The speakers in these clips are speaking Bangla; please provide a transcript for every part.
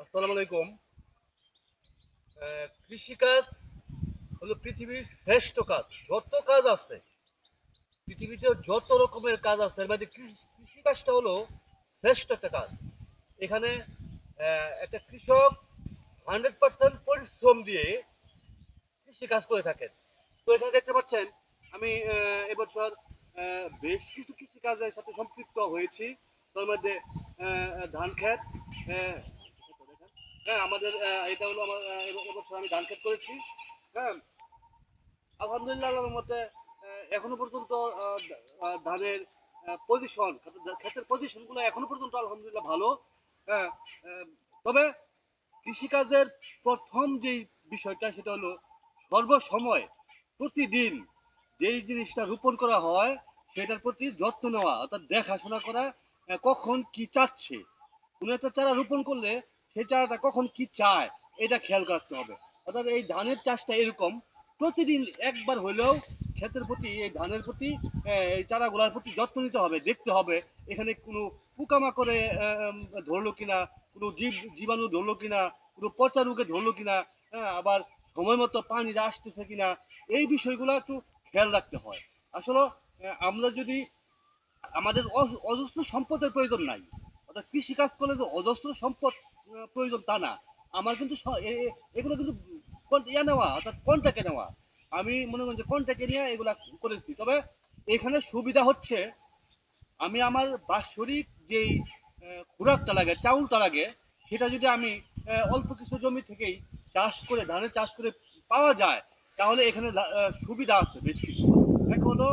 আসসালামু আলাইকুম। কৃষিকাজ হলো পৃথিবীর শ্রেষ্ঠ কাজ। যত কাজ আছে, পৃথিবীতে যত রকমের কাজ আছে এর মধ্যে কৃষিকাজটা হলো শ্রেষ্ঠ একটা কাজ। এখানে একটা কৃষক 100% পরিশ্রম দিয়ে কৃষিকাজ করে থাকেন। তো এখানে দেখতে পাচ্ছেন আমি এবছর বেশ কিছু কৃষিকাজের সাথে সম্পৃক্ত হয়েছি। তার মধ্যে ধান ক্ষেত, আহ, হ্যাঁ আমাদের এটা হলো আমার এবছর আমি ধান ক্ষেত করেছি। হ্যাঁ, আলহামদুলিল্লাহ আল্লাহর মতে এখনো পর্যন্ত ধানের পজিশন, ক্ষেতের পজিশন গুলো এখনো পর্যন্ত আলহামদুলিল্লাহ ভালো। হ্যাঁ, তবে কৃষিকাজের প্রথম যে বিষয়টা সেটা হলো সর্বসময় প্রতিদিন যেই জিনিসটা রোপণ করা হয় সেটার প্রতি যত্ন নেওয়া, অর্থাৎ দেখাশোনা করা। কখন কি চাচ্ছে, কোনো একটা চারা রোপণ করলে সেই চারাটা কখন কি চায় এটা খেয়াল রাখতে হবে। অর্থাৎ এই ধানের চাষটা এরকম, প্রতিদিন একবার হলেও ক্ষেতের প্রতি, এই ধানের প্রতি, এই চারাগুলার প্রতি যত্ন নিতে হবে, দেখতে হবে এখানে কোনো পোকামাকড়ে ধরলো কিনা, কোনো জীবাণু ধরলো কিনা, কোনো পচা রোগে ধরলো কিনা, হ্যাঁ, আবার সময় মতো পানিটা আসতেছে কিনা, এই বিষয়গুলো একটু খেয়াল রাখতে হয়। আসলে আমরা যদি, আমাদের অজস্র সম্পদের প্রয়োজন নাই, অর্থাৎ কৃষি কাজ করলে যে অজস্র সম্পদ প্রয়োজন তা না। আমার কিন্তু এগুলো কিন্তু ইয়া নেওয়া, অর্থাৎ কন্ট্যাক্টে নেওয়া। আমি মনে করি যে কন্ট্যাক্টে নিয়ে এগুলা করেছি। তবে এখানে সুবিধা হচ্ছে আমি আমার বাৎসরিক যেই খোরাকটা লাগে, চাউলটা লাগে, সেটা যদি আমি অল্প কিছু জমি থেকেই চাষ করে, ধানের চাষ করে পাওয়া যায়, তাহলে এখানে সুবিধা আছে বেশ কিছু। এক হলো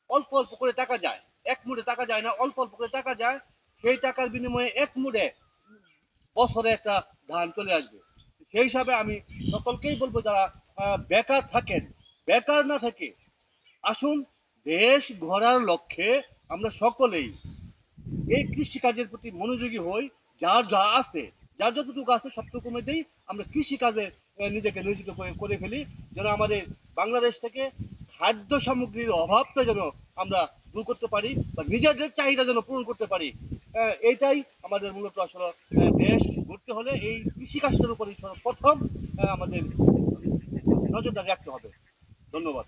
অল্প অল্প করে টাকা যায়, এক মুঠে টাকা যায় না, অল্প অল্প করে টাকা যায়। সেই টাকার বিনিময়ে এক মুঠে বছরে একটা ধান চলে আসবে। সেই হিসাবে আমি সকলকেই বলবো যারা বেকার থাকেন, বেকার না থেকে আসুন, দেশ গড়ার লক্ষ্যে আমরা সকলেই এই কৃষিকাজের প্রতি মনোযোগী হই। যার যা আছে, যার যতটুকু আছে সবটুকু মধ্যেই আমরা কৃষিকাজে নিজেকে নিয়োজিত করে ফেলি, যেন আমাদের বাংলাদেশ থেকে খাদ্য সামগ্রীর অভাবটা যেন আমরা দূর করতে পারি, বা নিজেদের চাহিদা যেন পূরণ করতে পারি। এইটাই আমাদের মূলত আসলে দেশ গড়তে হলে এই কৃষিকাজটার উপরই প্রথম আমাদের নজরদারি রাখতে হবে। ধন্যবাদ।